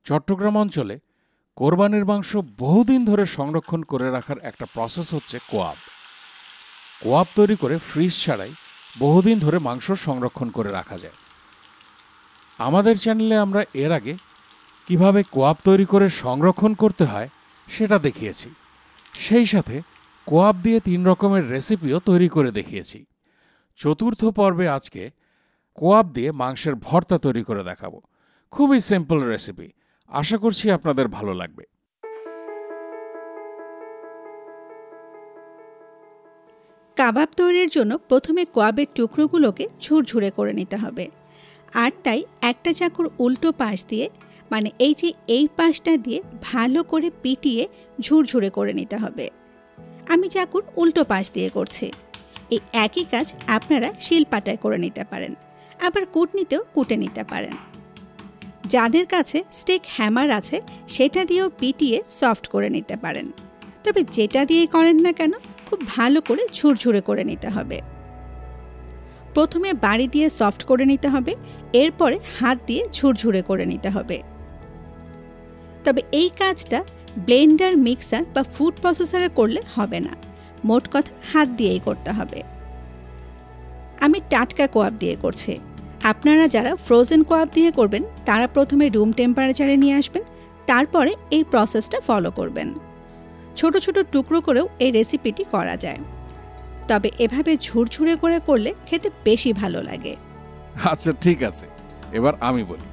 চট্টগ্রাম অঞ্চলে কোরবানির মাংস বহুদিন ধরে সংরক্ষণ করে রাখার একটা প্রসেস হচ্ছে কোয়াব। কোয়াব তৈরি করে ফ্রিজ ছাড়াই বহুদিন ধরে মাংস সংরক্ষণ করে রাখা যায়। আমাদের চ্যানেলে আমরা এর আগে কিভাবে কোয়াব তৈরি করে সংরক্ষণ করতে হয় সেটা দেখিয়েছি। সেই সাথে কোয়াব দিয়ে 3 রকমের রেসিপিও তৈরি করে দেখিয়েছি। চতুর্থ পর্বে আজকে কোয়াব দিয়ে মাংসের ভর্তা তৈরি করে দেখাবো। খুবই সিম্পল রেসিপি, আশা করছি আপনাদের ভালো লাগবে। কাবাব তৈরির জন্য প্রথমে কোয়াবের টুকরোগুলোকে ঝুরঝুরে করে নিতে হবে। আর তাই একটা চাকুর উল্টো পাশ দিয়ে, মানে এই পাশটা দিয়ে ভালো করে পিটিয়ে ঝুরঝুরে করে নিতে হবে। আমি চাকুর উল্টো পাশ দিয়ে করছি। এই একই কাজ আপনারা শিলপাটায় করে নিতে পারেন, আবার কুটনিতেও কুটে নিতে পারেন। যাদের কাছে স্টেক হ্যামার আছে সেটা দিয়েও পিটিয়ে সফট করে নিতে পারেন। তবে যেটা দিয়ে করেন না কেন, খুব ভালো করে ঝুরঝুরে করে নিতে হবে। প্রথমে বাড়ি দিয়ে সফট করে নিতে হবে, এরপরে হাত দিয়ে ঝুরঝুরে করে নিতে হবে। তবে এই কাজটা ব্লেন্ডার, মিক্সার বা ফুড প্রসেসরে করলে হবে না। মোট কথা হাত দিয়েই করতে হবে। আমি টাটকা কোয়াব দিয়ে করছি। আপনারা যারা ফ্রোজেন কোয়াব দিয়ে করবেন তারা প্রথমে রুম টেম্পারেচারে নিয়ে আসবেন, তারপরে এই প্রসেসটা ফলো করবেন। ছোট ছোট টুকরো করেও এই রেসিপিটি করা যায়, তবে এভাবে ঝুরঝুরে করে করলে খেতে বেশি ভালো লাগে। আচ্ছা ঠিক আছে, এবার আমি বলি।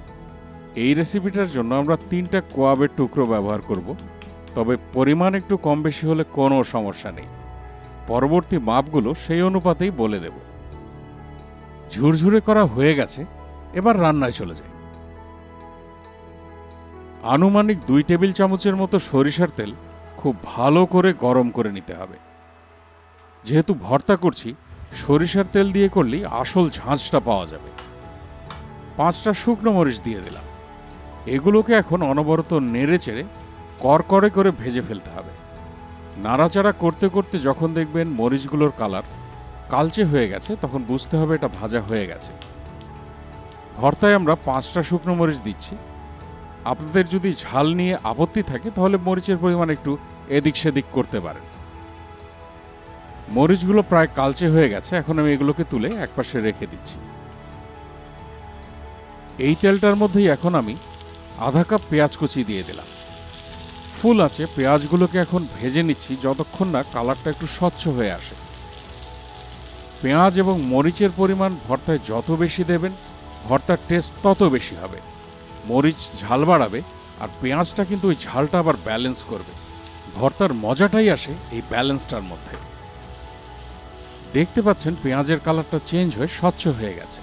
এই রেসিপিটার জন্য আমরা 3টা কোয়াবের টুকরো ব্যবহার করব, তবে পরিমাণ একটু কম বেশি হলে কোনো সমস্যা নেই। পরবর্তী মাপগুলো সেই অনুপাতেই বলে দেব। ঝুরঝুরে করা হয়ে গেছে, এবার রান্নায় চলে যাই। আনুমানিক 2 টেবিল চামচের মতো সরিষার তেল খুব ভালো করে গরম করে নিতে হবে। যেহেতু ভর্তা করছি, সরিষার তেল দিয়ে করলেই আসল ঝাঁঝটা পাওয়া যাবে। 5টা শুকনো মরিচ দিয়ে দিলাম। এগুলোকে এখন অনবরত নেড়ে চেড়ে করকরে করে ভেজে ফেলতে হবে। নাড়াচাড়া করতে করতে যখন দেখবেন মরিচগুলোর কালার কালচে হয়ে গেছে, তখন বুঝতে হবে এটা ভাজা হয়ে গেছে। ভর্তায় আমরা 5টা শুকনো মরিচ দিচ্ছি। আপনাদের যদি ঝাল নিয়ে আপত্তি থাকে তাহলে মরিচের পরিমাণ একটু এদিক সেদিক করতে পারেন। মরিচগুলো প্রায় কালচে হয়ে গেছে, এখন আমি এগুলোকে তুলে একপাশে রেখে দিচ্ছি। এই তেলটার মধ্যেই এখন আমি আধা কাপ পেঁয়াজ কুচি দিয়ে দিলাম। ফুল আছে পেঁয়াজগুলোকে এখন ভেজে নিচ্ছি যতক্ষণ না কালারটা একটু স্বচ্ছ হয়ে আসে। পেঁয়াজ এবং মরিচের পরিমাণ ভর্তায় যত বেশি দেবেন, ভর্তার টেস্ট তত বেশি হবে। মরিচ ঝাল বাড়াবে, আর পেঁয়াজটা কিন্তু ওই ঝালটা আবার ব্যালেন্স করবে। ভর্তার মজাটাই আসে এই ব্যালেন্সটার মধ্যে। দেখতে পাচ্ছেন পেঁয়াজের কালারটা চেঞ্জ হয়ে স্বচ্ছ হয়ে গেছে।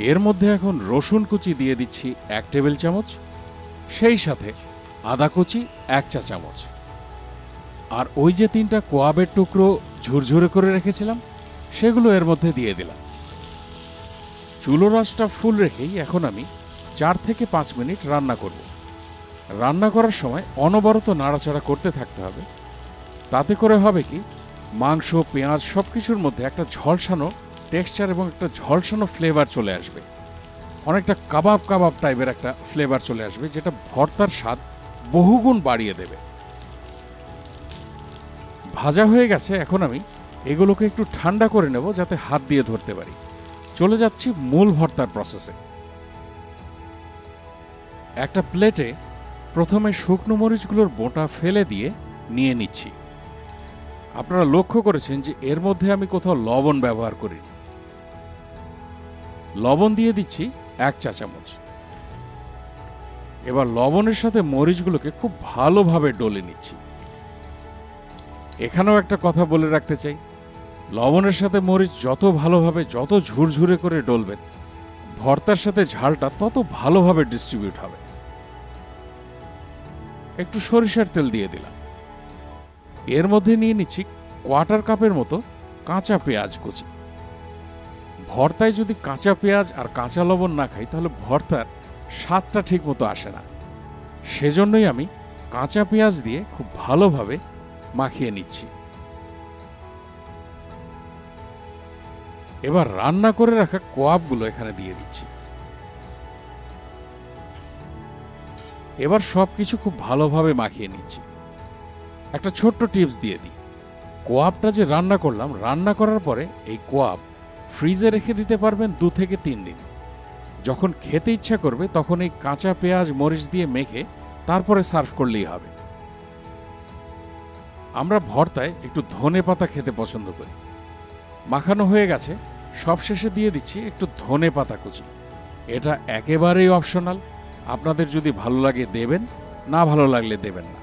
এর মধ্যে এখন রসুন কুচি দিয়ে দিচ্ছি 1 টেবিল চামচ, সেই সাথে আদা কুচি 1 চা চামচ। আর ওই যে 3টা কোয়াবের টুকরো ঝুরঝুরে করে রেখেছিলাম সেগুলো এর মধ্যে দিয়ে দিলাম। চুলোর আঁচটা ফুল রেখেই এখন আমি 4 থেকে 5 মিনিট রান্না করব। রান্না করার সময় অনবরত নাড়াচাড়া করতে থাকতে হবে। তাতে করে হবে কি, মাংস, পেঁয়াজ সবকিছুর মধ্যে একটা ঝলসানো টেক্সচার এবং একটা ঝলসানো ফ্লেভার চলে আসবে। অনেকটা কাবাব কাবাব টাইপের একটা ফ্লেভার চলে আসবে, যেটা ভর্তার স্বাদ বহুগুণ বাড়িয়ে দেবে। ভাজা হয়ে গেছে, এখন আমি এগুলোকে একটু ঠান্ডা করে নেব যাতে হাত দিয়ে ধরতে পারি। চলে যাচ্ছি মূল ভর্তার প্রসেসে। একটা প্লেটে প্রথমে শুকনো মরিচগুলোর বোঁটা ফেলে দিয়ে নিয়ে নিচ্ছি। আপনারা লক্ষ্য করেছেন যে এর মধ্যে আমি কোথাও লবণ ব্যবহার করিনি। লবণ দিয়ে দিচ্ছি 1 চা চামচ। এবার লবণের সাথে মরিচগুলোকে খুব ভালোভাবে ডলে নিচ্ছি। এখানেও একটা কথা বলে রাখতে চাই, লবণের সাথে মরিচ যত ভালোভাবে, যত ঝুরঝুরে করে ডলবেন, ভর্তার সাথে ঝালটা তত ভালোভাবে ডিস্ট্রিবিউট হবে। একটু সরিষার তেল দিয়ে দিলাম। এর মধ্যে নিয়ে নিচ্ছি 1/4 কাপের মতো কাঁচা পেঁয়াজ কুচি। ভর্তায় যদি কাঁচা পেঁয়াজ আর কাঁচা লবণ না খাই তাহলে ভর্তার স্বাদটা ঠিক মতো আসে না। সেজন্যই আমি কাঁচা পেঁয়াজ দিয়ে খুব ভালোভাবে মাখিয়ে নিচ্ছি। এবার রান্না করে রাখা কোয়াবগুলো এখানে দিয়ে দিচ্ছি। এবার সব কিছু খুব ভালোভাবে মাখিয়ে নিচ্ছি। একটা ছোট্ট টিপস দিয়ে দিই, কোয়াবটা যে রান্না করলাম, রান্না করার পরে এই কোয়াব ফ্রিজে রেখে দিতে পারবেন 2 থেকে 3 দিন। যখন খেতে ইচ্ছা করবে তখন এই কাঁচা পেঁয়াজ মরিচ দিয়ে মেখে তারপরে সার্ভ করলেই হবে। আমরা ভর্তায় একটু ধনেপাতা খেতে পছন্দ করি। মাখানো হয়ে গেছে, সবশেষে দিয়ে দিচ্ছি একটু ধনেপাতা কুচি। এটা একেবারেই অপশনাল, আপনাদের যদি ভালো লাগে দেবেন, না ভালো লাগলে দেবেন না।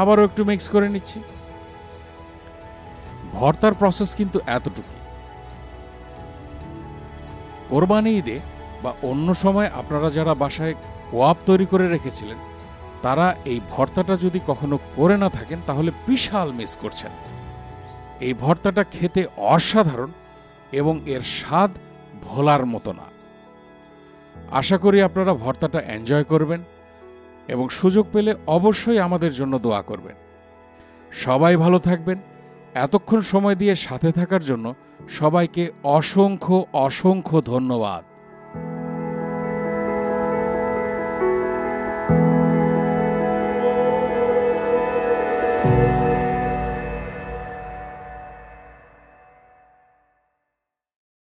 আবারও একটু মিক্স করে নিচ্ছি। ভর্তার প্রসেস কিন্তু এতটুকু। কোরবানি ঈদে বা অন্য সময় আপনারা যারা বাসায় কোয়াব তৈরি করে রেখেছিলেন, তারা এই ভর্তাটা যদি কখনো করে না থাকেন তাহলে বিশাল মিস করছেন। এই ভর্তাটা খেতে অসাধারণ এবং এর স্বাদ ভোলার মতো না। আশা করি আপনারা ভর্তাটা এনজয় করবেন এবং সুযোগ পেলে অবশ্যই আমাদের জন্য দোয়া করবেন। সবাই ভালো থাকবেন। এতক্ষণ সময় দিয়ে সাথে থাকার জন্য সবাইকে অসংখ্য অসংখ্য ধন্যবাদ।